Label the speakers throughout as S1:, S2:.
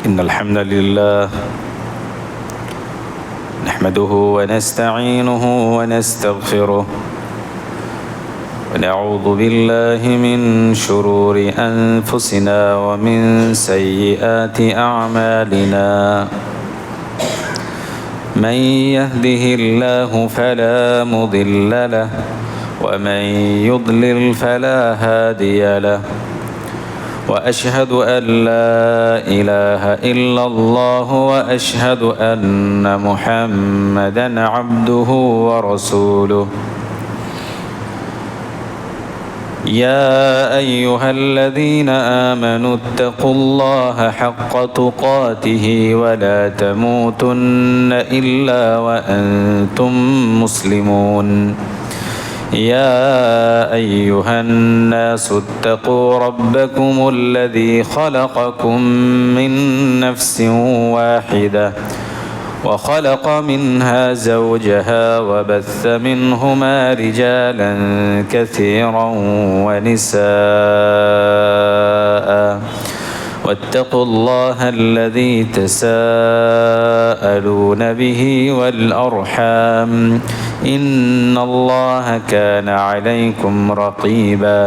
S1: إن الحمد لله نحمده ونستعينه ونستغفره ونعوذ بالله من شرور أنفسنا ومن سيئات أعمالنا من يهده الله فلا مضل له ومن يضلل فلا هادي له وأشهد أن لا إله إلا الله وأشهد أن محمدًا عبده ورسوله يا أيها الذين آمنوا اتقوا الله حق تقاته ولا تموتن إلا وأنتم مسلمون يا أيها الناس اتقوا ربكم الذي خلقكم من نفس واحدة وخلق منها زوجها وبث منهما رجالا كثيرا ونساء واتقوا الله الذي تساءلون به والأرحام إن الله كان عليكم رقيبا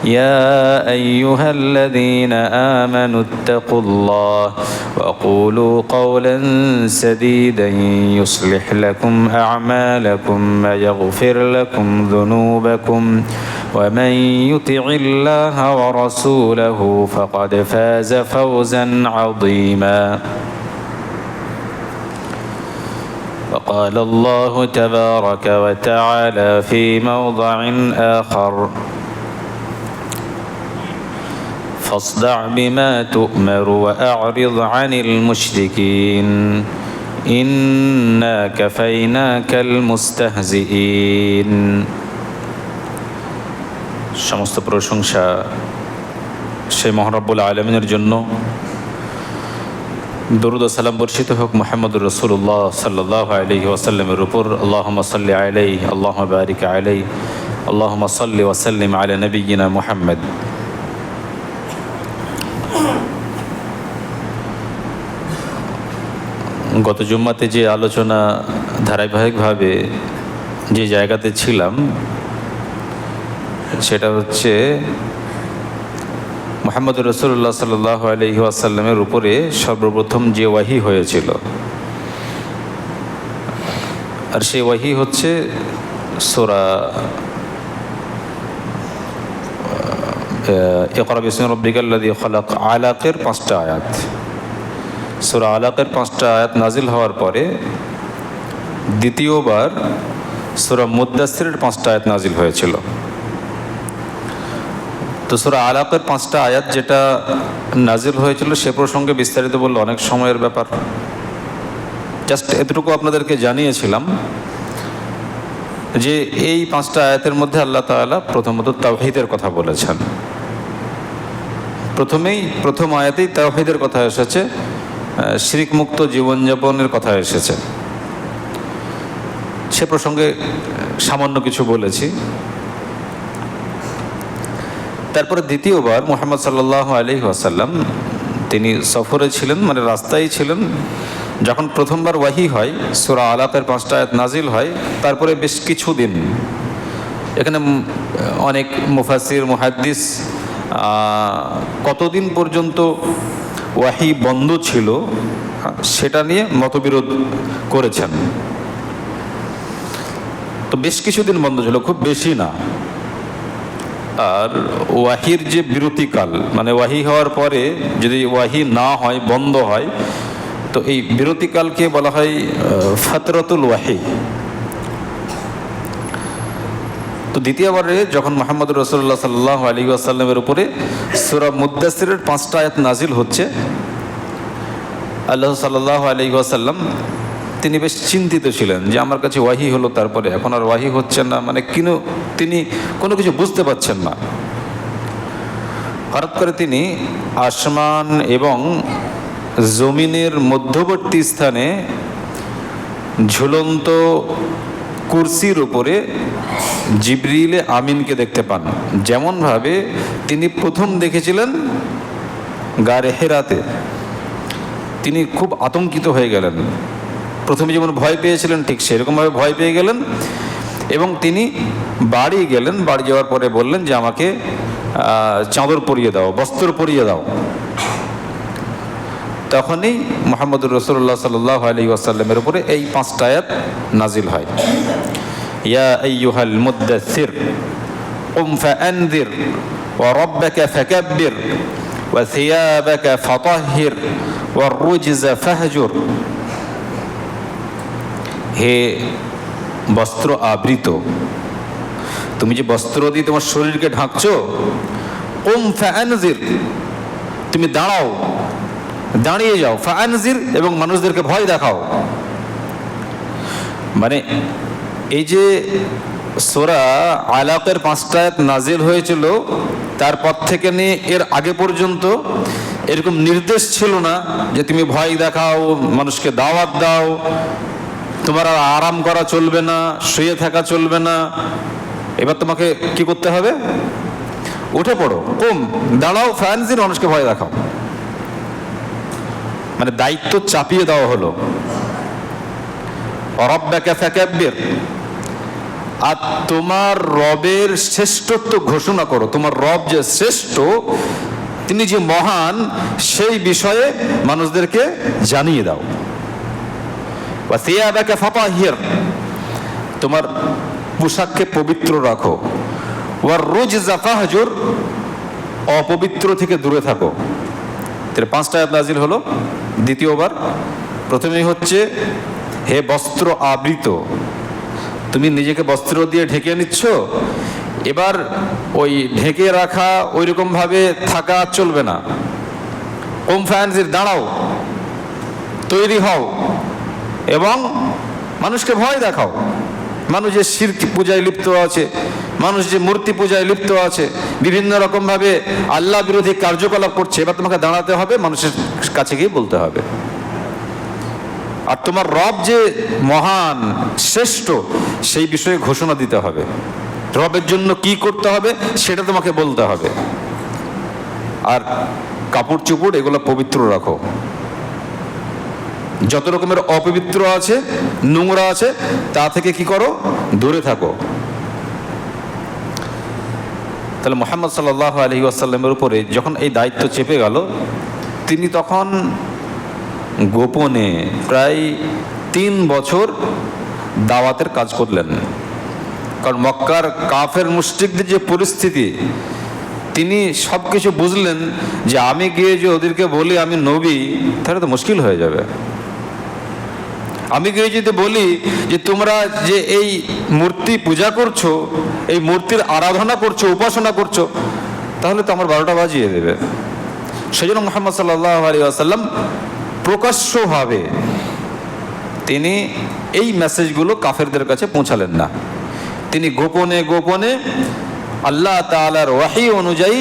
S1: يا أيها الذين آمنوا اتقوا الله وقولوا قولا سديدا يصلح لكم أعمالكم ويغفر لكم ذنوبكم ومن يطع الله ورسوله فقد فاز فوزا عظيما وقال الله تبارك وتعالى في موضع آخر فاصدع بما تؤمر وأعرض عن المشركين إنا كفيناك المستهزئين সমস্ত প্রশংসা সেই মহান রব্বুল আলামিনের জন্য। দরুদ ও সালাম বর্ষিত হোক মুহাম্মদুর রাসূলুল্লাহ সাল্লাল্লাহু আলাইহি ওয়াসাল্লামের উপর। আল্লাহুম্মা সাল্লি আলাইহি আল্লাহুম্মা বারিক আলাইহি আল্লাহুম্মা সাল্লি ওয়া সাল্লিম আলা নাবিয়্যিনা মুহাম্মদ। গত জুম্মাতে যে আলোচনা ধারাবাহিকভাবে যে জায়গাতে ছিলাম সেটা হচ্ছে মুহাম্মদুর রাসূলুল্লাহ সাল্লাল্লাহু আলাইহি ওয়াসাল্লামের উপরে সর্বপ্রথম যে ওয়াহি হয়েছিল, আর সেই ওয়াহি হচ্ছে সূরা ইকরা বিসমি রাব্বিকাল্লাযী খালাক আলাকের 5টা আয়াত। সূরা আলাকের 5টা আয়াত নাজিল হওয়ার পরে দ্বিতীয়বার সূরা মুদ্দাসসিরের 5টা আয়াত নাজিল হয়েছিল। তো সূরা আলাকের 5টা আয়াত যেটা নাজিল হয়েছিল সে প্রসঙ্গে বিস্তারিত বললে অনেক সময়ের ব্যাপার। জাস্ট এতটুকু আপনাদেরকে জানিয়েছিলাম যে এই 5টা আয়াতের মধ্যে আল্লাহ তাআলা প্রথমত তাওহীদের কথা বলেছেন। প্রথম আয়াতেই তাওহীদের কথা এসেছে, শিরক মুক্ত জীবনযাপনের কথা এসেছে। সে প্রসঙ্গে সামান্য কিছু বলেছি। তারপরে দ্বিতীয়বার মুহাম্মদ সাল্লাল্লাহু আলাইহি ওয়াসাল্লাম তিনি সফরে ছিলেন, মানে রাস্তায় ছিলেন। যখন প্রথমবার ওয়াহি হয়, সূরা আলাকের 5টা আয়াত নাজিল হয়, তারপরে বেশ কিছুদিন এখানে অনেক মুফাসসির মুহাদ্দিস কতদিন পর্যন্ত ওয়াহি বন্ধ ছিল সেটা নিয়ে মতবিরোধ করেছেন। তো বেশ কিছুদিন বন্ধ ছিল, খুব বেশি না। আর ওয়াহির যে বিরতিকাল, মানে ওয়াহি হওয়ার পরে যদি ওয়াহি না হয়, বন্ধ হয়, তো এই বিরতিকালকে বলা হয় ফাতরাতুল ওয়াহি। তো দ্বিতীয়বারে যখন মুহাম্মদুর রাসূলুল্লাহ সাল্লাল্লাহু আলাইহি ওয়াসাল্লামের উপরে সূরা মুদ্দাসসিরের 5টা আয়াত নাজিল হচ্ছে, আল্লাহ সাল্লাল্লাহু আলাইহি ওয়াসাল্লাম তিনি বেশ চিন্তিত ছিলেন যে আমার কাছে ওয়াহি হলো, তারপরে এখন আর ওয়াহি হচ্ছে না, মানে তিনি কোনো কিছু বুঝতে পারছেন না। হঠাৎ করে তিনি আসমান এবং জমিনের মধ্যবর্তী স্থানে ঝুলন্ত কুরসির উপরে জিবরিল আমিনকে দেখতে পান, যেমনভাবে তিনি প্রথম দেখেছিলেন গারে হেরাতে। তিনি খুব আতঙ্কিত হয়ে গেলেন। প্রথমে যেমন ভয় পেয়েছিলেন ঠিক সেরকমভাবে ভয় পেয়ে গেলেন এবং তিনি বাড়ি গেলেন। বাড়ি যাওয়ার পরে বললেন যে আমাকে চাদর পরিয়ে দাও, বস্ত্র পরিয়ে দাও। তখনই মুহাম্মদুর রাসূলুল্লাহ সাল্লাল্লাহু আলাইহি ওয়াসাল্লামের উপরে এই 5টা আয়াত নাজিল হয়। ইয়া আইয়ুহাল মুদ্দাসসির কুম ফাআনযির ওয়া রাব্বাকা ফাকাব্বির ওয়া সিয়াবাকা ফাতাহহির ওয়ার রুজজা ফাহজুর। হে বস্ত্র আবৃত, তুমি যে বস্ত্র দিয়ে তোমার শরীরকে ঢাকছো, কুম ফাআনযির, তুমি দাঁড়াও, দাঁড়িয়ে যাও, ফাআনযির, এবং মানুষদেরকে ভয় দেখাও। মানে এই যে সূরা আলাকের 5টা আয়াত নাজিল হয়েছিল, তারপর থেকে নিয়ে এর আগে পর্যন্ত এরকম নির্দেশ ছিল না যে তুমি ভয় দেখাও, মানুষকে দাওয়াত দাও, তোমার আর আরাম করা চলবে না, শুয়ে থাকা চলবে না। এবার তোমাকে কি করতে হবে? উঠে পড়ো, কুম, দাঁড়াও, ফাআনযির, মানুষকে ভয় দেখাও। মানে দায়িত্ব চাপিয়ে দেওয়া হলো। রাব্বাকা ফাকাব্বির, আর তোমার রবের শ্রেষ্ঠত্ব ঘোষণা করো। তোমার রব যে শ্রেষ্ঠ, তিনি যে মহান, সেই বিষয়ে মানুষদেরকে জানিয়ে দাও। ওয়া সিয়াবাকা ফাতাহহির, তোমার পোশাককে পবিত্র রাখো। ওয়ার রুজজা ফাহজুর, অপবিত্র থেকে দূরে থাকো। 5টা আয়াত নাজিল হলো দ্বিতীয়বার। প্রথমেই হচ্ছে হে বস্ত্র আবৃত, তুমি নিজেকে বস্ত্র দিয়ে ঢেকে নিচ্ছ, এবার ওই ঢেকে রাখা ওই রকম ভাবে থাকা চলবে না। কুম ফাআনযির, দাঁড়াও, তৈরি হও এবং মানুষকে ভয় দেখাও। মানুষ যে শিরক পূজায় লিপ্ত আছে, মানুষ যে মূর্তি পূজায় লিপ্ত আছে, বিভিন্ন রকমভাবে আল্লাহ বিরোধী কার্যকলাপ করছে, এবার তোমাকে দাঁড়াতে হবে, মানুষের কাছে গিয়ে বলতে হবে। আর তোমার রব যে মহান, শ্রেষ্ঠ, সেই বিষয়ে ঘোষণা দিতে হবে। রবের জন্য কি করতে হবে সেটা তোমাকে বলতে হবে। আর কাপড় চোপড় এগুলো পবিত্র রাখো। যত রকমের অপবিত্র আছে, নোংরা আছে, তা থেকে কি করো? দূরে থাকো। তাহলে মুহাম্মদ সাল্লাল্লাহু আলাইহি ওয়াসাল্লামের উপরে যখন এই দায়িত্ব চেপে গেল, তিনি তখন গোপনে প্রায় 3 বছর দাওয়াতের কাজ করলেন। কারণ মক্কার কাফের মুশরিকদের যে পরিস্থিতি, তিনি সব কিছু বুঝলেন যে আমি গিয়ে যে ওদেরকে বলি আমি নবী, তাহলে তো মুশকিল হয়ে যাবে। আমি গিয়ে যদি বলি যে তোমরা যে এই মূর্তি পূজা করছো, এই মূর্তির আরাধনা করছো, উপাসনা করছো, তাহলে তো আমার 12টা বাজিয়ে দেবে। সেজন্য মুহাম্মদ সাল্লাল্লাহু আলাইহি ওয়াসাল্লাম প্রকাশ্যভাবে তিনি এই মেসেজগুলো কাফেরদের কাছে পৌঁছালেন না। তিনি গোপনে গোপনে আল্লাহ তাআলার ওয়াহী অনুযায়ী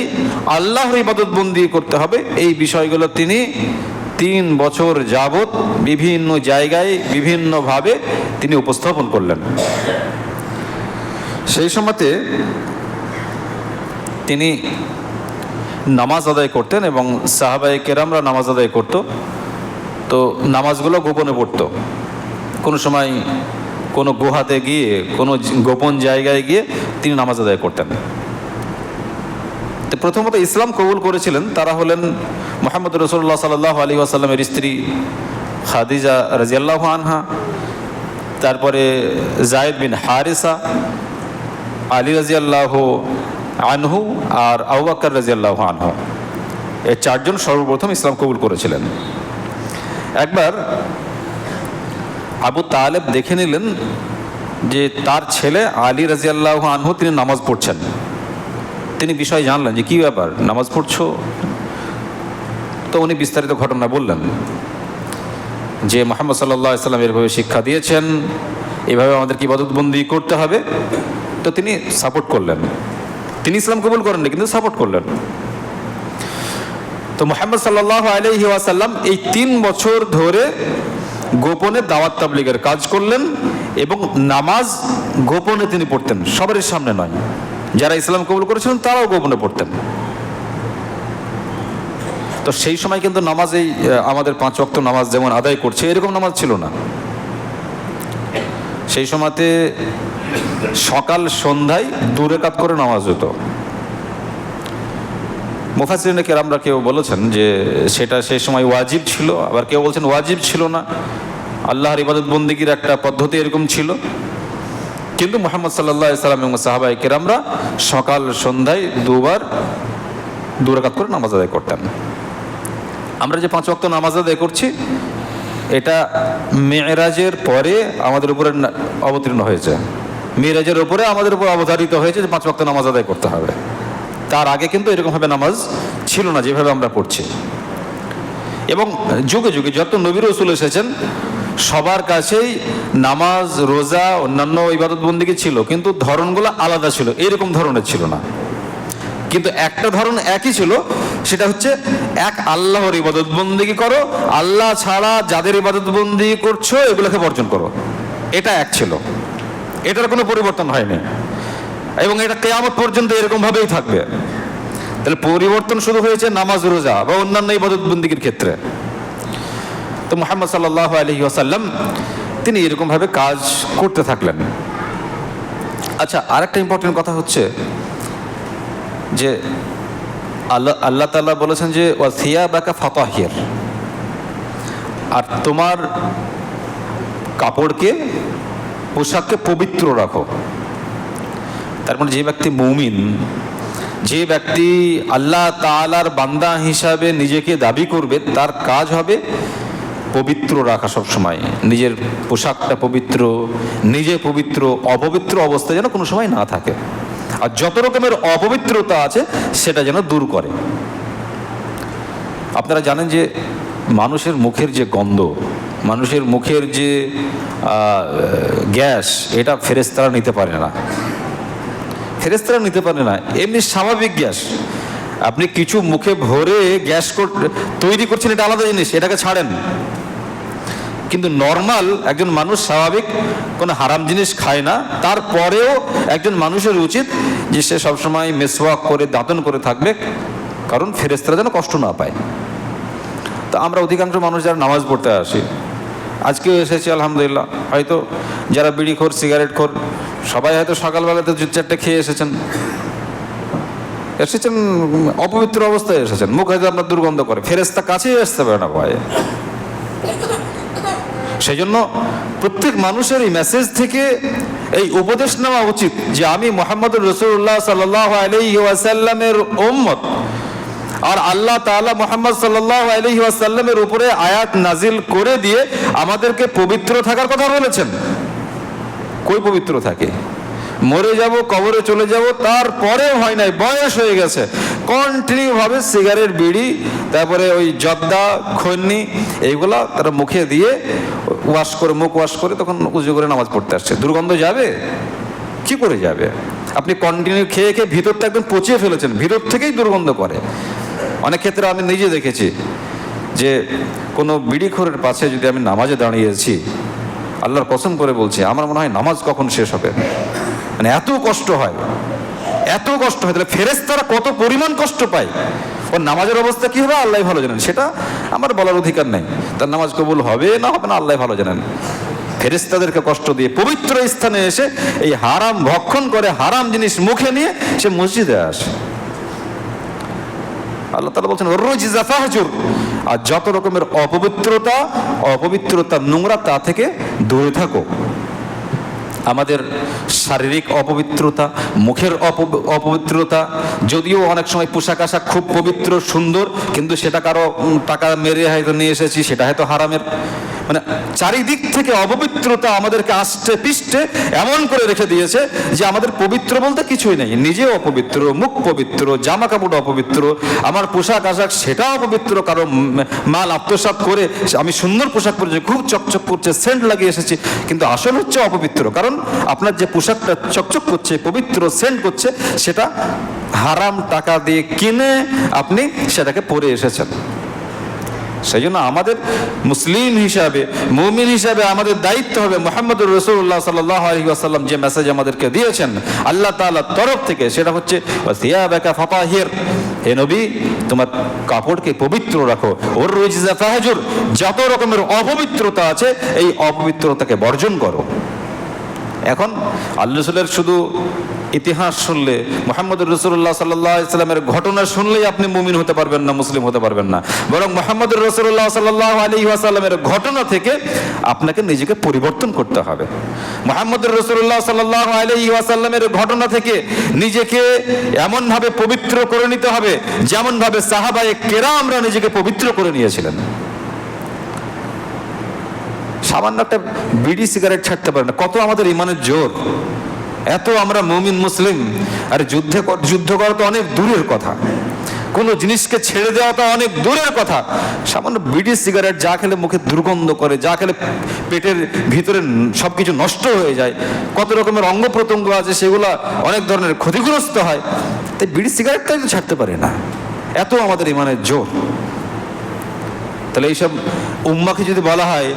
S1: আল্লাহর ইবাদত বন্দি করতে হবে, এই বিষয়গুলো তিনি 3 বছর যাবত বিভিন্ন জায়গায় বিভিন্নভাবে তিনি উপস্থাপন করলেন। সেই সময়তে তিনি নামাজ আদায় করতেন এবং সাহাবায়ে কেরামরা নামাজ আদায় করত। তো নামাজগুলো গোপনে পড়তো। কোনো সময় কোনো গুহাতে গিয়ে, কোনো গোপন জায়গায় গিয়ে তিনি নামাজ আদায় করতেন। তো প্রথমত ইসলাম কবুল করেছিলেন তারা হলেন মুহাম্মদ রাসূলুল্লাহ সাল্লাল্লাহু আলাইহি ওয়াসাল্লামের স্ত্রী খাদিজা রাদিয়াল্লাহু আনহা, তারপরে যায়েদ বিন হারিসা, আলী রাদিয়াল্লাহু আনহু আর আবু বকর রাদিয়াল্লাহু আনহু। এই 4 জন সর্বপ্রথম ইসলাম কবুল করেছিলেন। একবার আবু তালেব দেখে নিলেন যে তার ছেলে আলী রাদিয়াল্লাহু আনহু তিনি নামাজ পড়ছেন। তিনি বিষয় জানলেন যে কি ব্যাপার, নামাজ পড়ছো? তো উনি বিস্তারিত ঘটনা বললেন যে মুহাম্মদ সাল্লাল্লাহু আলাইহি ওয়াসাল্লাম এরভাবে শিক্ষা দিয়েছেন, এভাবে আমাদেরকে ইবাদতবন্দি করতে হবে। তো তিনি সাপোর্ট করলেন। তিনি ইসলাম কবুল করেননি, কিন্তু সাপোর্ট করলেন। তো মুহাম্মদ সাল্লাল্লাহু আলাইহি ওয়াসাল্লাম এই 3 বছর ধরে গোপনে দাওয়াত তাবলীগের কাজ করলেন এবং নামাজ গোপনে তিনি পড়তেন, সবার সামনে নয়। যারা ইসলাম কবুল করেছিলেন তারাও গোপনে পড়তেন। তো সেই সময় কিন্তু নামাজেই আমাদের 5 ওয়াক্ত নামাজ যেমন আদায় করছে এরকম নামাজ ছিল না। সেই সময়তে সকাল সন্ধ্যায় 2 রাকাত করে নামাজ হতো। মুফাসসিরিনে কেরামরা কেউ বলেছেন যে সেটা সেই সময় ওয়াজিব ছিল, আবার কেউ বলছেন ওয়াজিব ছিল না, আল্লাহর ইবাদত বন্দেগীর একটা পদ্ধতি এরকম ছিল। কিন্তু মুহাম্মদ সাল্লাল্লাহু আলাইহি সাল্লাম এবং সাহাবায়ে কেরামরা সকাল সন্ধ্যায় 2 রাকাত করে নামাজ আদায় করতেন। আমরা যে 5 ওয়াক্ত নামাজ আদায় করছি এটা মেরাজের পরে আমাদের উপরে অবতীর্ণ হয়েছে, মেরাজের উপরে আমাদের উপর অবধারিত হয়েছে যে 5 ওয়াক্ত নামাজ আদায় করতে হবে। তার আগে কিন্তু এরকমভাবে নামাজ ছিল না যেভাবে আমরা পড়ছি। এবং যুগে যুগে যত নবী রাসূল এসেছেন সবার কাছেই নামাজ, রোজা, অন্যান্য ইবাদত বন্দেগী ছিল, কিন্তু ধরনগুলো আলাদা ছিল, এরকম ধরনের ছিল না। কিন্তু একটা ধরন একই ছিল, সেটা হচ্ছে এক আল্লাহর ইবাদত বন্দেগী করো, আল্লাহ ছাড়া যাদের ইবাদত বন্দেগী করছো এগুলোকে বর্জন করো, এটা এক ছিল, এটার কোনো পরিবর্তন হয়নি এবং এটা কিয়ামত পর্যন্ত এরকম ভাবেই থাকবে। তাহলে পরিবর্তন শুরু হয়েছে নামাজ, রোজা বা অন্যান্য ইবাদত বন্দেগীর ক্ষেত্রে। তো মুহাম্মদ সাল্লাল্লাহু আলাইহি ওয়াসাল্লাম তিনি এরকম ভাবে কাজ করতে থাকলেন। আচ্ছা, আরেকটা ইম্পর্টেন্ট কথা হচ্ছে যে আল্লাহ তাআলা বলেছেন যে ওয়া সিয়াবাকা ফাতাহির, আর তোমার কাপড়কে, পোশাককে পবিত্র রাখো। তার মানে যে ব্যক্তি মুমিন, যে ব্যক্তি আল্লাহ তাআলার বান্দা হিসাবে নিজেকে দাবি করবে, তার কাজ হবে পবিত্র রাখা সবসময়, নিজের পোশাকটা পবিত্র, নিজে পবিত্র, অপবিত্র অবস্থা যেন কোনো সময় না থাকে, আর যত রকমের অপবিত্রতা আছে সেটা যেন দূর করে। আপনারা জানেন যে মানুষের মুখের যে গন্ধ, মানুষের মুখের যে গ্যাস, এটা ফেরেশতারা নিতে পারে না, ফেরেশতারা নিতে পারে না, এমনি স্বাভাবিক গ্যাস। আপনি কিছু মুখে ভরে গ্যাস তৈরি করছেন, এটা আলাদা জিনিস, এটাকে ছাড়েন। কিন্তু নর্মাল একজন মানুষ স্বাভাবিক কোনো হারাম জিনিস খায় না, তারপরেও একজন মানুষের উচিত যে সে সবসময় মেসওয়াক করে, দাঁতন করে থাকবে, কারণ ফেরেশতারা যেন কষ্ট না পায়। তো আমরা অধিকাংশ মানুষ যারা নামাজ পড়তে আসি, আজকেও এসেছি আলহামদুলিল্লাহ, হয়তো যারা বিড়িখোর, সিগারেটখোর, সবাই হয়তো সকালবেলাতে 2-4টে খেয়ে এসেছেন অপবিত্র অবস্থায় এসেছেন, মুখ হয়তো আপনার দুর্গন্ধ করে, ফেরেশতা কাছেই আসতে পারে না ভয়ে। সেই জন্য প্রত্যেক মানুষের এই মেসেজ থেকে এই উপদেশ নেওয়া উচিত যে আমি মুহাম্মদুর রাসূলুল্লাহ সাল্লাল্লাহু আলাইহি ওয়াসাল্লামের উম্মত, আর আল্লাহ তাআলা মুহাম্মদ সাল্লাল্লাহু আলাইহি ওয়াসাল্লামের উপরে আয়াত নাজিল করে দিয়ে আমাদেরকে পবিত্র থাকার কথা বলেছেন। কই পবিত্র থাকে? মরে যাব, কবরে চলে যাব, তারপরেও হয় নাই, বয়স হয়ে গেছে, কন্টিনিউ ভাবে সিগারেট, বিড়ি, তারপরে ওই জর্দা, খৈনি, এইগুলা তারা মুখে দিয়ে ওয়াশ করে, মুখ ওয়াশ করে তখন উজু করে নামাজ পড়তে আসছে। দুর্গন্ধ যাবে? কি করে যাবে? আপনি কন্টিনিউ খেয়ে খেয়ে ভিতরটা একদম পচিয়ে ফেলেছেন, ভিতর থেকেই দুর্গন্ধ করে। অনেক ক্ষেত্রে আমি নিজে দেখেছি যে কোনো বিড়িখোরের পাশে যদি আমি নামাজে দাঁড়িয়েছি, আল্লাহর কসম করে বলছি, আমার মনে হয় নামাজ কখন শেষ হবে, মানে এত কষ্ট হয়, এত কষ্ট হয়। তাহলে ফেরেশতারা কত পরিমাণ কষ্ট পায়, ওর নামাজের অবস্থা কি হবে আল্লাহ ভালো জানেন, সেটা আমার বলার অধিকার নেই। তার নামাজ কবুল হবে না হবে না আল্লাহ ভালো জানেন। ফেরেশতাদেরকে কষ্ট দিয়ে পবিত্র স্থানে এসে এই হারাম ভক্ষণ করে, হারাম জিনিস মুখে নিয়ে সে মসজিদে আসে। আল্লাহ তাআলা বলছেন ওয়াররুজিজা ফাহজুর, আর যত রকমের অপবিত্রতা, নোংরা, তা থেকে দূরে থাকো। আমাদের শারীরিক অপবিত্রতা, মুখের অপবিত্রতা, যদিও অনেক সময় পোশাক আশাক খুব পবিত্র সুন্দর, কিন্তু সেটা কারো টাকা মেরে হয়তো নিয়ে এসেছি, সেটা হয়তো হারামের। মানে চারিদিক থেকে অপবিত্রতা আমাদেরকে আষ্টে পিষ্টে এমন করে রেখে দিয়েছে যে আমাদের পবিত্র বলতে কিছুই নেই। নিজেও অপবিত্র, মুখ পবিত্র, জামা কাপড় অপবিত্র, আমার পোশাক আশাক সেটাও অপবিত্র, কারো মাল আত্মসাৎ করে আমি সুন্দর পোশাক পরেছি, খুব চকচক করছে, সেন্ট লাগিয়ে এসেছি, কিন্তু আসল হচ্ছে অপবিত্র। কারণ আপনার যে পোশাকটা চকচক করছে, পবিত্র, সেন্ট করছে, সেটা হারাম টাকা দিয়ে কিনে আপনি সেটাকে পরে এসেছেন। সেই জন্য আমাদের মুসলিম হিসাবে, মুমিন হিসাবে আমাদের দায়িত্ব হবে মুহাম্মদুর রাসূলুল্লাহ সাল্লাল্লাহু আলাইহি ওয়াসাল্লাম যে মেসেজ আমাদেরকে দিয়েছেন আল্লাহ তাআলার তরফ থেকে, সেটা হচ্ছে ওয়াসিয়াবাকা ফাতাহির, হে নবী তোমার কাপড়কে পবিত্র রাখো, ওর রুজিজা ফাহজুর, যত রকমের অপবিত্রতা আছে এই অপবিত্রতাকে বর্জন করো। এখন আল্লাহ রাসূলের শুধু ইতিহাস শুনলে, মুহাম্মদুর রাসূলুল্লাহ সাল্লাল্লাহু আলাইহি ওয়াসাল্লামের ঘটনা শুনলেই আপনি মুমিন হতে পারবেন না, মুসলিম হতে পারবেন না, বরং মুহাম্মদুর রাসূলুল্লাহ সাল্লাল্লাহু আলাইহি ওয়াসাল্লামের ঘটনা থেকে আপনাকে নিজেকে পরিবর্তন করতে হবে। মুহাম্মদুর রাসূলুল্লাহ সাল্লাল্লাহু আলাইহি ওয়াসাল্লামের ঘটনা থেকে নিজেকে এমনভাবে পবিত্র করে নিতে হবে যেমনভাবে সাহাবায়ে কেরামরা নিজেকে পবিত্র করে নিয়েছিলেন। সামান্য একটা বিড়ি সিগারেট ছাড়তে পারে না, কত আমাদের ইমানের জোর, এত আমরা মুমিন মুসলিম। আর যুদ্ধ করা তো অনেক দূরের কথা, কোনো জিনিসকে ছেড়ে দেওয়া তো অনেক দূরের কথা। সামান্য বিড়ি সিগারেট যা খেলে মুখে দুর্গন্ধ করে, যা খেলে পেটের ভিতরে সবকিছু নষ্ট হয়ে যায়, কত রকমের অঙ্গ প্রত্যঙ্গ আছে সেগুলো অনেক ধরনের ক্ষতিগ্রস্ত হয়, তাই বিড়ি সিগারেটটাই তো ছাড়তে পারে না, এত আমাদের ইমানের জোর। তাহলে এইসব উম্মাকে যদি বলা হয়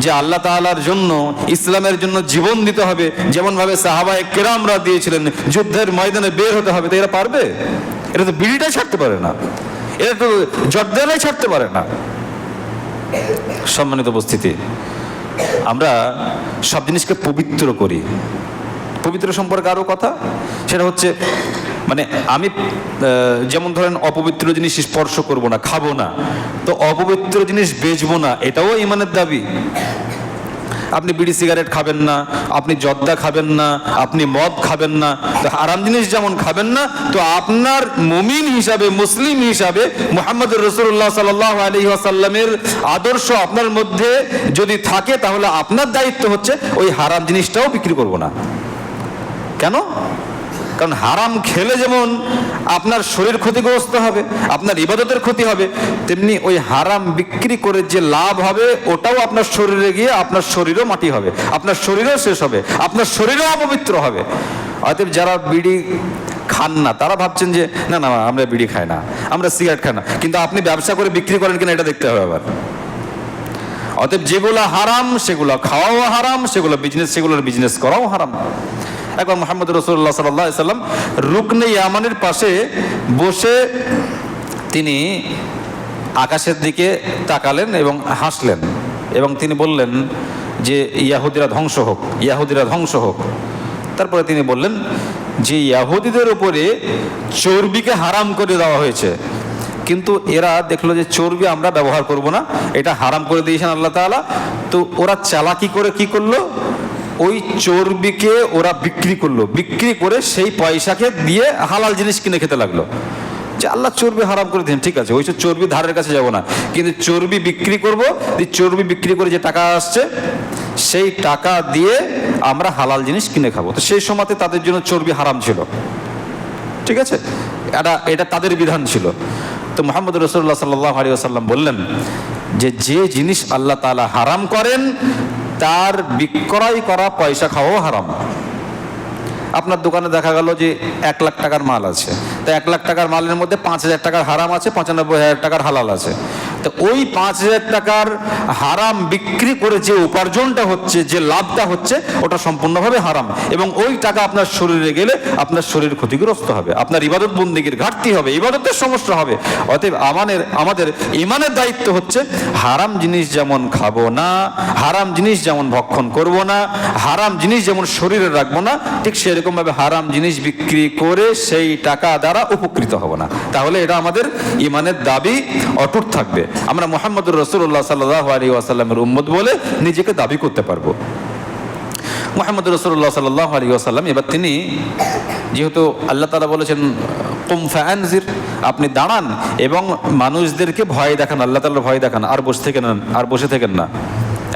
S1: যে আল্লাহ তাআলার জন্য, ইসলামের জন্য জীবন দিতে হবে যেমনভাবে সাহাবায়ে কেরামরা দিয়েছিলেন, যুদ্ধের ময়দানে বের হতে হবে, তো এরা পারবে? এরা তো বিড়িটাই ছাড়তে পারে না, এরা তো জর্দালাই ছাড়তে পারে না। সম্মানিত উপস্থিতি, আমরা সব জিনিসকে পবিত্র করি। পবিত্র সম্পর্কে আরও কথা, সেটা হচ্ছে মানে আমি যেমন ধরেন অপবিত্র জিনিস স্পর্শ করব না, খাবো না, তো অপবিত্র জিনিস বেচবো না, এটাও ঈমানের দাবি। আপনি বিড়ি সিগারেট খাবেন না, আপনি জর্দা খাবেন না, আপনি মদ খাবেন না, তো হারাম জিনিস যেমন খাবেন না, তো আপনার মুমিন হিসাবে, মুসলিম হিসাবে মুহাম্মদুর রাসূলুল্লাহ সাল্লাল্লাহু আলাইহি ওয়াসাল্লামের আদর্শ আপনার মধ্যে যদি থাকে, তাহলে আপনার দায়িত্ব হচ্ছে ওই হারাম জিনিসটাও বিক্রি করব না। কেন? কারণ হারাম খেলে যেমন আপনার শরীর ক্ষতিগ্রস্ত হবে, আপনার ইবাদতের ক্ষতি হবে, তেমনি ওই হারাম বিক্রি করে যে লাভ হবে ওটাও আপনার শরীরে গিয়ে আপনার শরীরও মাটি হবে, আপনার শরীরও শেষ হবে, আপনার শরীরও অপবিত্র হবে। অতএব যারা বিড়ি খান না তারা ভাবছেন যে না না আমরা বিড়ি খাই না, আমরা সিগারেট খাই না, কিন্তু আপনি ব্যবসা করে বিক্রি করেন কিনা এটা দেখতে হবে আবার। অতএব যেগুলো হারাম সেগুলো খাওয়াও হারাম, সেগুলোর বিজনেস করাও হারাম। একবার মুহাম্মদ রাসূলুল্লাহ সাল্লাল্লাহু আলাইহি ওয়াসাল্লাম রুকনে ইয়ামানের পাশে বসে তিনি আকাশের দিকে তাকালেন এবং হাসলেন, এবং তিনি বললেন যে ইয়াহুদিরা ধ্বংস হোক, ইয়াহুদিরা ধ্বংস হোক। তারপরে তিনি বললেন যে ইয়াহুদিদের উপরে চর্বিকে হারাম করে দেওয়া হয়েছে, কিন্তু এরা দেখলো যে চর্বি আমরা ব্যবহার করব না, এটা হারাম করে দিয়েছেন আল্লাহ তাআলা। তো ওরা চালাকি করে কি করলো, ওই চর্বিকে ওরা বিক্রি করলো, বিক্রি করে সেই পয়সাকে দিয়ে হালাল জিনিস কিনে খেতে লাগলো। যে আল্লাহ চর্বি হারাম করে দিন, ঠিক আছে, ওই সব চর্বি ধারের কাছে যাব না, কিন্তু চর্বি বিক্রি করব, চর্বি বিক্রি করে যে টাকা আসছে সেই টাকা দিয়ে আমরা হালাল জিনিস কিনে খাবো। তো সেই সময়তে তাদের জন্য চর্বি হারাম ছিল, ঠিক আছে, এটা তাদের বিধান ছিল। তো মুহাম্মদ রাসূলুল্লাহ সাল্লাল্লাহু আলাইহি ওয়াসাল্লাম বললেন যে যে জিনিস আল্লাহ তাআলা হারাম করেন তার বিক্রয় করা পয়সা খাওয়াও হারাম। আপনার দোকানে দেখা গেল যে 1 লাখ টাকার মাল আছে, তো 1 লাখ টাকার মালের মধ্যে 5,000 টাকার হারাম আছে, 95,000 টাকার হালাল আছে। তো ওই 5,000 টাকার হারাম বিক্রি করে যে উপার্জনটা হচ্ছে, যে লাভটা হচ্ছে, ওটা সম্পূর্ণভাবে হারাম, এবং ওই টাকা আপনার শরীরে গেলে আপনার শরীর ক্ষতিগ্রস্ত হবে, আপনার ইবাদত বন্দেগীর ঘাটতি হবে, ইবাদতের সমস্যা হবে। অতএব আমাদের ইমানের দায়িত্ব হচ্ছে হারাম জিনিস যেমন খাবো না, হারাম জিনিস যেমন ভক্ষণ করব না, হারাম জিনিস যেমন শরীরে রাখবো না, ঠিক সেরকম ভাবে হারাম জিনিস বিক্রি করে সেই টাকা দ্বারা উপকৃত হব না। তাহলে এটা আমাদের ইমানের দাবি অটুট থাকবে, আমরা মুহাম্মদুর রাসূলুল্লাহ সাল্লাল্লাহু আলাইহি ওয়াসাল্লামের উম্মত বলে নিজেকে দাবি করতে পারবো। মুহাম্মদ রাসূলুল্লাহ সাল্লাল্লাহু আলাইহি ওয়াসাল্লাম এবার তিনি যেহেতু আল্লাহ তাআলা বলেছেন কুম ফাআনজির, আপনি দাঁড়ান এবং মানুষদেরকে ভয় দেখান, আল্লাহ তাআলার ভয় দেখান, আর বসে থেকেন না।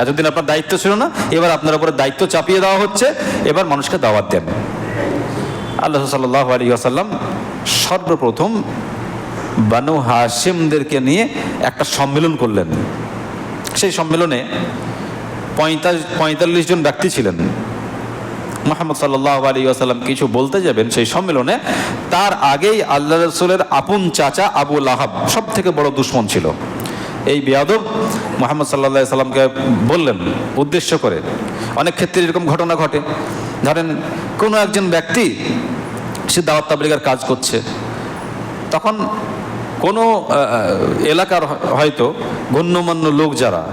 S1: এতদিন আপনার দায়িত্ব ছিল না, এবার আপনার উপরে দায়িত্ব চাপিয়ে দেওয়া হচ্ছে, এবার মানুষকে দাওয়াত দেন। আল্লাহ সাল্লাল্লাহু আলাইহি ওয়াসাল্লাম সর্বপ্রথম বানু হাশিমদেরকে নিয়ে একটা সম্মেলন করলেন। সেই সম্মেলনে 45 জন ব্যক্তি ছিলেন। মুহাম্মদ সাল্লাল্লাহু আলাইহি ওয়াসাল্লাম কিছু বলতে যাবেন সেই সম্মেলনে, তার আগেই আল্লাহ রাসূলের আপন চাচা আবু লাহাব সব থেকে বড় দুশমন ছিল, এই বেয়াদব মুহাম্মদ সাল্লাল্লাহু আলাইহি সাল্লামকে বললেন উদ্দেশ্য করে। অনেক ক্ষেত্রে এরকম ঘটনা ঘটে, ধরেন কোনো একজন ব্যক্তি সে দাওয়াত তাবলীগের কাজ করছে, তখন কোনো এলাকার হয়তো গণ্যমান্য লোক যারা,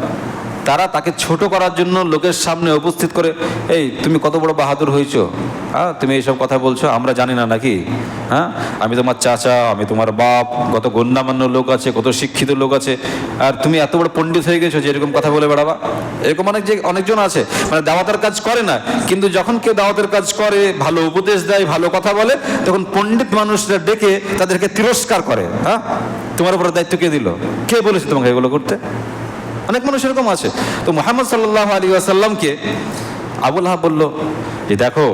S1: তারা তাকে ছোট করার জন্য লোকের সামনে উপস্থিত করে, এই তুমি কত বড় বাহাদুর হয়েছো, হ্যাঁ তুমি এইসব কথা বলছো, আমরা জানি না নাকি, হ্যাঁ আমি তোমার চাচা, আমি তোমার বাপ, কত গণ্যমান্য লোক আছে, কত শিক্ষিত লোক আছে, আর তুমি এত বড় পণ্ডিত হয়ে গেছো যে এরকম কথা বলে বেড়াবা। এরকম অনেকজন আছে, মানে দাওয়াতের কাজ করে না, কিন্তু যখন কেউ দাওয়াতের কাজ করে, ভালো উপদেশ দেয়, ভালো কথা বলে, তখন পণ্ডিত মানুষরা ডেকে তাদেরকে তিরস্কার করে। হ্যাঁ, তোমার উপরে দায়িত্ব কে দিল, কে বলেছে তোমাকে এগুলো করতে? অনেক মানুষ এরকম আছে। তো মুহাম্মদ সাল্লাল্লাহু আলাইহি ওয়াসাল্লামকে আবু লাহাব বলল যে দেখো,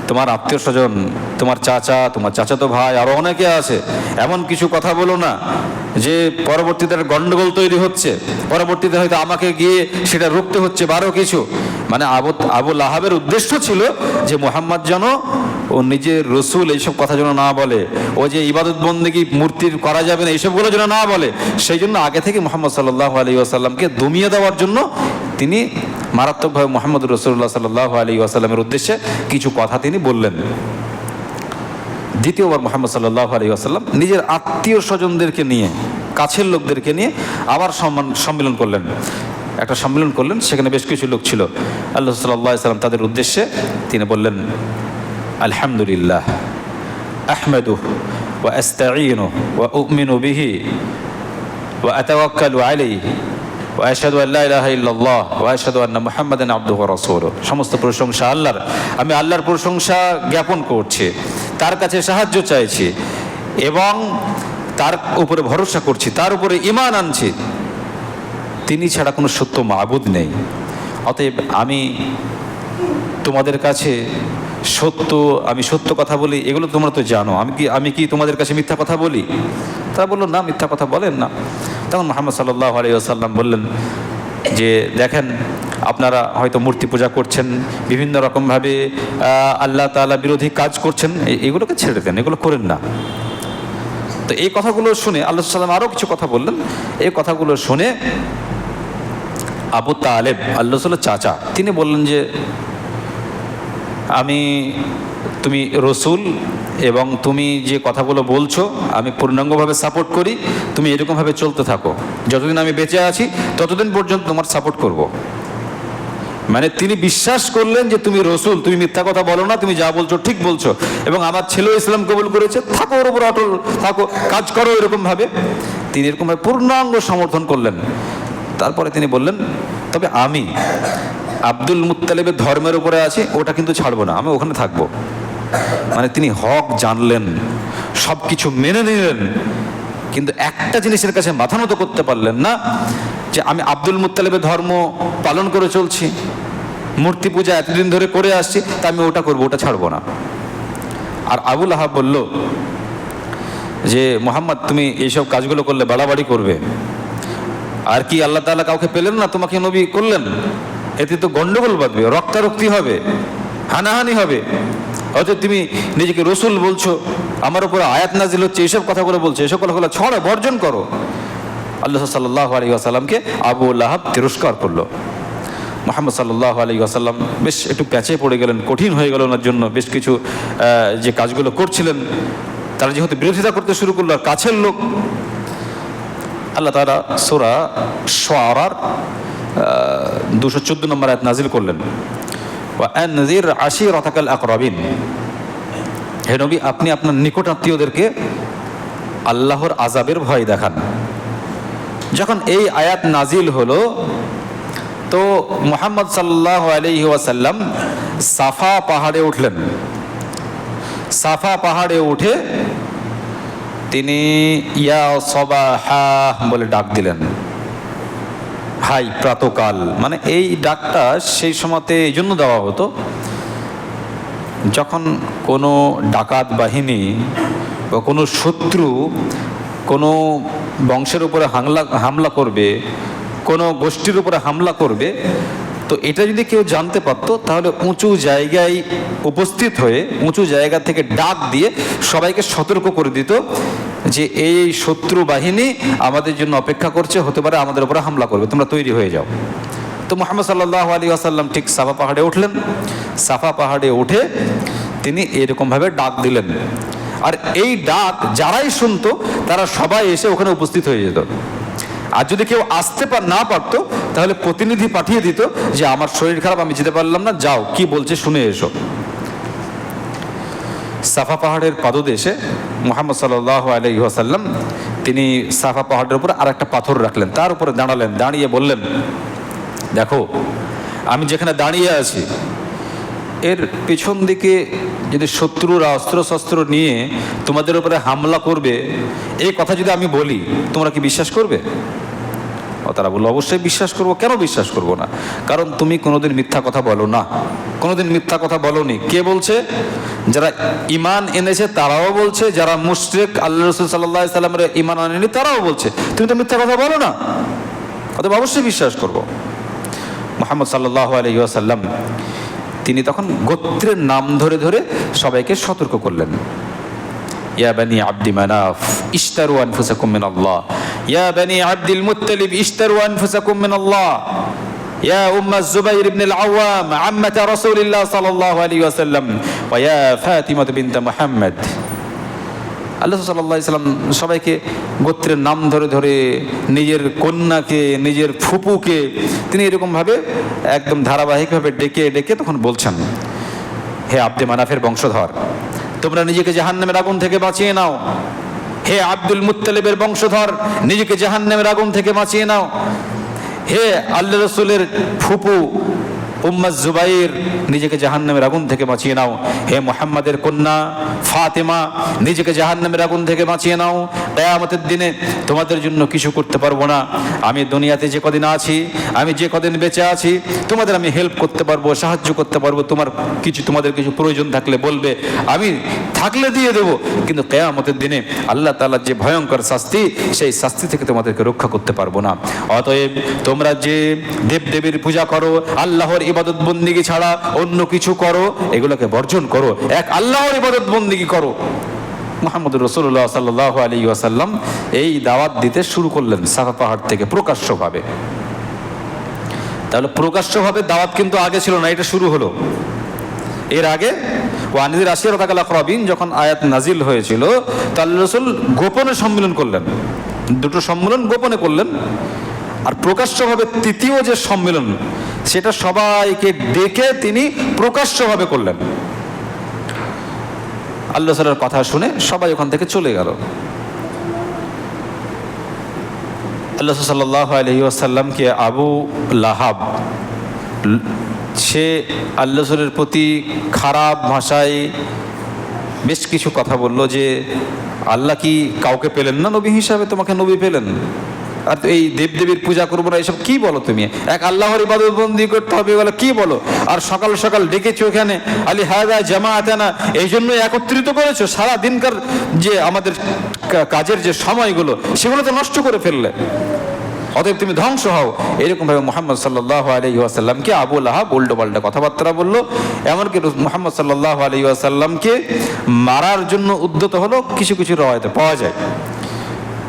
S1: তোমার আত্মীয় স্বজন, তোমার চাচা, তোমার চাচাতো ভাই, আরো অনেকে আছে, এমন কিছু কথা বলো না যে পরবর্তীতে গন্ডগোল তৈরি হচ্ছে, পরবর্তীতে হয়তো আমাকে গিয়ে সেটা রুখতে হচ্ছে বারো কিছু। মানে আবু লাহাবের উদ্দেশ্য ছিল যে মুহাম্মদ যেন ও নিজের রসুল এইসব কথা যেন না বলে, ও যে ইবাদত বন্দেগী মূর্তির করা যাবে না এইসবগুলো যেন না বলে, সেই জন্য আগে থেকে মুহাম্মদ সাল্লাল্লাহু আলাইহি ওয়াসাল্লামকে দমিয়ে দেওয়ার জন্য তিনি মারাত্মকভাবে মুহাম্মদ রাসূলুল্লাহ সাল্লাল্লাহু আলাইহি ওয়াসাল্লামের উদ্দেশ্যে কিছু কথা তিনি বললেন। দ্বিতীয়বার মুহাম্মদ সাল্লাল্লাহু আলাইহি ওয়াসাল্লাম নিজের আত্মীয় স্বজনদেরকে নিয়ে, কাছের লোকদেরকে নিয়ে আবার সম্মেলন করলেন, একটা সম্মেলন করলেন। সেখানে বেশ কিছু লোক ছিল। আল্লাহ সাল্লাল্লাহু আলাইহি ওয়াসাল্লাম তাদের উদ্দেশ্যে তিনি বললেন, আলহামদুলিল্লাহ আহমাদুহু ওয়া আস্তাঈনুহু ওয়া উমিনু বিহি ওয়া আতাওয়াক্কালু আলাইহি ওয়া আশহাদু আল লা ইলাহা ইল্লাল্লাহ ওয়া আশহাদু আন্না মুহাম্মাদান আবদুহু ওয়া রাসূলুহু। সমস্ত প্রশংসা আল্লাহর, আমি আল্লাহর প্রশংসা জ্ঞাপন করছি, তার কাছে সাহায্য চাইছি এবং তার উপরে ভরসা করছি, তার উপরে ঈমান আনছি, তিনি ছাড়া কোনো সত্য মাবুদ নেই। অতএব আমি তোমাদের কাছে আমি সত্য কথা বলি, এগুলো তোমরা তো জানো। আমি কি তোমাদের কাছে মিথ্যা কথা বলি? তারা বললো না, মিথ্যা কথা বলেন না। তখন মুহাম্মদ সাল্লাল্লাহু আলাইহি ওয়াসাল্লাম বললেন যে দেখেন, আপনারা হয়তো মূর্তি পূজা করছেন, বিভিন্ন রকমভাবে আল্লাহ তাআলা বিরোধী কাজ করছেন, এগুলোকে ছেড়ে দেন, এগুলো করেন না। তো এই কথাগুলো শুনে আল্লাহ সাল্লাম আরও কিছু কথা বললেন। এই কথাগুলো শুনে আবু তালেব, আল্লাহ সাল্লামের চাচা, তিনি বললেন যে তুমি রসুল এবং তুমি যে কথাগুলো বলছো আমি পূর্ণাঙ্গভাবে সাপোর্ট করি, তুমি এরকমভাবে চলতে থাকো, যতদিন আমি বেঁচে আছি ততদিন পর্যন্ত তোমার সাপোর্ট করব। মানে তিনি বিশ্বাস করলেন যে তুমি রসুল, তুমি মিথ্যা কথা বলো না, তুমি যা বলছো ঠিক বলছো, এবং আমার ছেলেও ইসলাম কবুল করেছে, থাকো ওর উপর অটল থাকো, কাজ করো এরকমভাবে। তিনি এরকমভাবে পূর্ণাঙ্গ সমর্থন করলেন। তারপরে তিনি বললেন, তবে আমি আব্দুল মুত্তালিবের ধর্মের উপরে আছি, ওটা কিন্তু ছাড়বো না, আমি ওখানে থাকবো। মানে তিনি হক জানলেন, সব কিছু মেনে নিলেন, কিন্তু একটা জিনিসের কাছে মাথা নত করতে পারলেন না, যে আমি আব্দুল মুত্তালিবের ধর্ম পালন করে চলছি, মূর্তি পূজা এতদিন ধরে করে আসছি, তা আমি ওটা করবো, ওটা ছাড়বো না। আর আবু লাহাব বলল যে মুহাম্মদ, তুমি এইসব কাজগুলো করলে বাড়াবাড়ি করবে, আর কি আল্লাহ তাআলা কাউকে পেলেন না, তোমাকে নবী করলেন, এতে তো গন্ডগোল বাঁধবে, রক্তারক্তি হবে, হানাহানি হবে। হয়তো তুমি নিজেকে রসুল বলছো, আমার উপরে আয়াত নাজিল হচ্ছে, এইসব কথাগুলো বলছো, এসব কথাগুলো ছড়া বর্জন করো। আল্লাহ সাল্লাল্লাহু আলাইহি ওয়াসাল্লামকে আবু লাহাব তিরস্কার করলো। মুহাম্মদ সাল্লাল্লাহু আলাইহি ওয়াসাল্লাম বেশ একটু প্যাচে পড়ে গেলেন, কঠিন হয়ে গেল ওনার জন্য। বেশ কিছু যে কাজগুলো করছিলেন তারা যেহেতু বিরোধিতা করতে শুরু করলো, আর কাছের লোক। আল্লাহ তাআলা সূরা শুআরার 214 নম্বর আয়াত নাজিল করলেন, ওয়া আনযির আশীরাতাকাল আকরাবিন। হে নবী, আপনি আপনার নিকট আত্মীয়দেরকে আল্লাহর আযাবের ভয় দেখান। যখন এই আয়াত নাজিল হলো, তো মুহাম্মদ সাল্লাল্লাহু আলাইহি ওয়াসাল্লাম সাফা পাহাড়ে উঠলেন। সাফা পাহাড়ে উঠে তিনি ইয়া সাবাহা বলে ডাক দিলেন, হাই প্রাতকাল। মানে এই ডাকটা সেই সময়তে এই জন্য দেওয়া হতো, যখন কোনো ডাকাত বাহিনী বা কোনো শত্রু কোনো বংশের উপরে হামলা করবে, কোনো গোষ্ঠীর উপরে হামলা করবে, তো এটা যদি কেউ জানতে পারতো, তাহলে উঁচু জায়গায় উপস্থিত হয়ে উঁচু জায়গা থেকে ডাক দিয়ে সবাইকে সতর্ক করে দিত যে এই শত্রু বাহিনী আমাদের জন্য অপেক্ষা করছে, হতে পারে আমাদের উপরে হামলা করবে, তোমরা তৈরি হয়ে যাও। তো মুহাম্মদ সাল্লাল্লাহু আলাইহি ওয়াসাল্লাম ঠিক সাফা পাহাড়ে উঠলেন। সাফা পাহাড়ে উঠে তিনি এরকমভাবে ডাক দিলেন, আর এই ডাক যারাই শুনতো তারা সবাই এসে ওখানে উপস্থিত হয়ে যেত। আর যদি কেউ আসতে না পারতো তাহলে প্রতিনিধি পাঠিয়ে দিত যে আমার শরীর খারাপ, আমি যেতে পারলাম না, যাও কি বলছে শুনে এসো। সাফা পাহাড়ের পাদদেশে মুহাম্মদ সাল্লাল্লাহু আলাইহি ওয়াসাল্লাম তিনি সাফা পাহাড়ের উপর আর একটা পাথর রাখলেন, তার উপরে দাঁড়ালেন, দাঁড়িয়ে বললেন, দেখো আমি যেখানে দাঁড়িয়ে আছি এর পেছন দিকে যদি শত্রুরা অস্ত্রশস্ত্র নিয়ে তোমাদের উপরে হামলা করবে, এই কথা যদি আমি বলি তোমরা কি বিশ্বাস করবে? তারা বললো, অবশ্যই বিশ্বাস করবো। কেন বিশ্বাস করবো না? কারণ তুমি কোনোদিন মিথ্যা কথা বলো না, কোনোদিন মিথ্যা কথা বলোনি। কে বলছে? যারা ঈমান এনেছে তারাও বলছে, যারা মুশরিক আল্লাহ রাসূল সাল্লাল্লাহু আলাইহি সাল্লামের ঈমান আনেনি তারাও বলছে তুমি তো মিথ্যা কথা বলো না, অতএব অবশ্যই বিশ্বাস করবো। মুহাম্মদ সাল্লাল্লাহু আলাইহি ওয়াসাল্লাম তিনি তখন গোত্রের নাম ধরে ধরে সবাইকে সতর্ক করলেন। ইয়া বানি আব্দি মানাফ ইশতারু আনফুসাকুম মিনাল্লাহ, ইয়া বানি আব্দুল মুত্তালিব ইশতারু আনফুসাকুম মিনাল্লাহ, ইয়া উম্মাহ যুবাইর ইবনে আল-আওয়াম আম্মাতা রাসূলিল্লাহ সাল্লাল্লাহু আলাইহি ওয়াসাল্লাম ওয়া ইয়া ফাতিমা বিনত মুহাম্মদ। আল্লাহ সাল্লাল্লাহু আলাইহি ওয়াসাল্লাম সবাইকে গোত্রের নাম ধরে ধরে, নিজের কন্যাকে, নিজের ফুপুকে তিনি এরকমভাবে একদম ধারাবাহিকভাবে ডেকে ডেকে তখন বলছেন, হে আব্দে মানাফের বংশধর, তোমরা নিজেকে জাহান্নামের আগুন থেকে বাঁচিয়ে নাও। হে আব্দুল মুত্তালিবের বংশধর, নিজেকে জাহান্নামের আগুন থেকে বাঁচিয়ে নাও। হে আল্লাহ রাসূলের ফুপু উম্মাহ যুবাইর, নিজেকে জাহান্নামের আগুন থেকে বাঁচিয়ে নাও। হে মুহাম্মাদের কন্যা ফাতেমা, নিজেকে জাহান্নামের আগুন থেকে বাঁচিয়ে নাও। কিয়ামতের দিনে তোমাদের জন্য কিছু করতে পারবো না, আমি দুনিয়াতে যে কদিন আছি, আমি যে কদিন বেঁচে আছি, তোমাদের আমি হেল্প করতে পারবো, সাহায্য করতে পারবো। তোমাদের কিছু প্রয়োজন থাকলে বলবে, আমি থাকলে দিয়ে দেবো, কিন্তু কিয়ামতের দিনে আল্লাহ তাআলার যে ভয়ঙ্কর শাস্তি, সেই শাস্তি থেকে তোমাদেরকে রক্ষা করতে পারবো না। অতএব তোমরা যে দেবদেবীর পূজা করো, আল্লাহর ইবাদত বন্দিগি ছাড়া অন্য কিছু করো, এগুলোকে বর্জন করো, এক আল্লাহর ইবাদত বন্দিগি করো। মুহাম্মদুর রাসূলুল্লাহ সাল্লাল্লাহু আলাইহি ওয়াসাল্লাম এই দাওয়াত দিতে শুরু করলেন সাফা পাহাড় থেকে প্রকাশ্যভাবে। তাহলে প্রকাশ্যভাবে দাওয়াত কিন্তু আগে ছিল না, এটা শুরু হলো। এর আগে ওয়ানিদির আশিরাতাকাল আকরাবিন যখন আয়াত নাজিল হয়েছিল, আল্লাহ রাসূল গোপনে সম্মেলন করলেন, দুটো সম্মেলন গোপনে করলেন। আর প্রকাশ্যভাবে তৃতীয় যে সম্মেলন, সেটা সবাইকে ডেকে তিনি প্রকাশ্যভাবে করলেন। আল্লাহ তাআলার কথা শুনে সবাই ওখান থেকে চলে গেল। আল্লাহ সাল্লাল্লাহু আলাইহি ওয়াসাল্লামকে আবু লাহাব, সে আল্লাহ রাসূলের প্রতি খারাপ ভাষায় বেশ কিছু কথা বলল, যে আল্লাহ কি কাউকে পেলেন না নবী হিসাবে? তোমাকে নবী পেলেন, আর এই দেবদেবীর পূজা করবো না, এসব কি বলো তুমি? এক আল্লাহর ইবাদত বন্দি করতে হবে, বলে কি বলো? আর সকাল সকাল ডেকেছো এখানে, আলি হাদা জামাআতানা, এই জন্য একত্রিত করেছো। সারা দিনকার যে আমাদের কাজের যে সময়গুলো, সেগুলো তো নষ্ট করে ফেললে, অতএব তুমি ধ্বংস হও। এরকম ভাবে মুহাম্মদ সাল্লাল্লাহু আলাইহি ওয়াসাল্লামকে আবু লাহাব উল্টো পাল্টা কথাবার্তা বললো। এমনকি মুহাম্মদ সাল্লাল্লাহু আলাইহি ওয়াসাল্লামকে মারার জন্য উদ্যত হলো, কিছু কিছু রওয়ায়াতে পাওয়া যায়।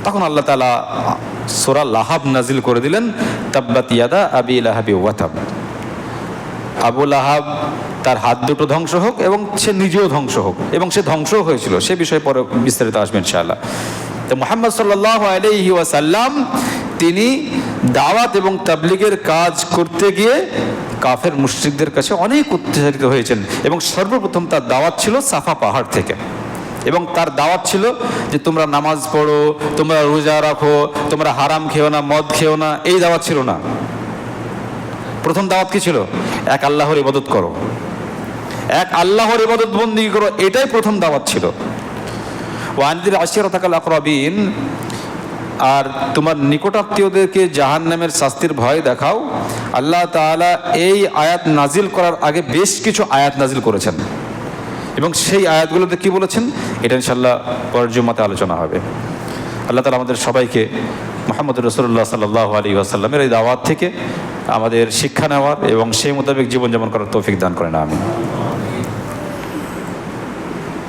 S1: তখন আল্লাহ তাআলা সূরা লাহাব নাজিল করে দিলেন, তাব্বাত ইয়াদা আবি লাহাবি ওয়া তাব। আবু লাহাব তার হাত দুটো ধ্বংস হোক এবং সে নিজেও ধ্বংস হোক, এবং সে ধ্বংসও হয়েছিল, সে বিষয়ে পরে বিস্তারিত আসবে ইনশাআল্লাহ। তো মুহাম্মদ সাল্লাল্লাহু আলাইহি ওয়াসাল্লাম তিনি দাওয়াত এবং তাবলীগের কাজ করতে গিয়ে কাফের মুশরিকদের কাছে অনেক অত্যাচারিত হয়েছেন, এবং সর্বপ্রথম তার দাওয়াত ছিল সাফা পাহাড় থেকে। এবং তার দাওয়াত ছিল যে তোমরা নামাজ পড়ো, তোমরা রোজা রাখো, তোমরা হারাম খেও না, মদ খেও না, এই দাওয়াত ছিল না। প্রথম দাওয়াত কি ছিল? এক আল্লাহর ইবাদত করো, এক আল্লাহর ইবাদত বন্দেগী করো, এটাই প্রথম দাওয়াত ছিল। ওয়ানদির আশিরাতাকাল আকরাবিন, আর তোমার নিকটাত্মীয়দেরকে জাহান্নামের শাস্তির ভয় দেখাও। আল্লাহ তাআলা এই আয়াত নাজিল করার আগে বেশ কিছু আয়াত নাজিল করেছেন, এবং সেই আয়াতগুলোতে কি বলেছেন এটা ইনশাআল্লাহ পরের জুমাতে আলোচনা হবে। আল্লাহ তাআলা আমাদের সবাইকে মুহাম্মদুর রাসূলুল্লাহ সাল্লাল্লাহু আলাইহি ওয়াসাল্লামের এই দাওয়াত থেকে আমাদের শিক্ষা নেওয়ার এবং সেই মোতাবেক জীবনযাপন করার তৌফিক দান করেন, আমিন।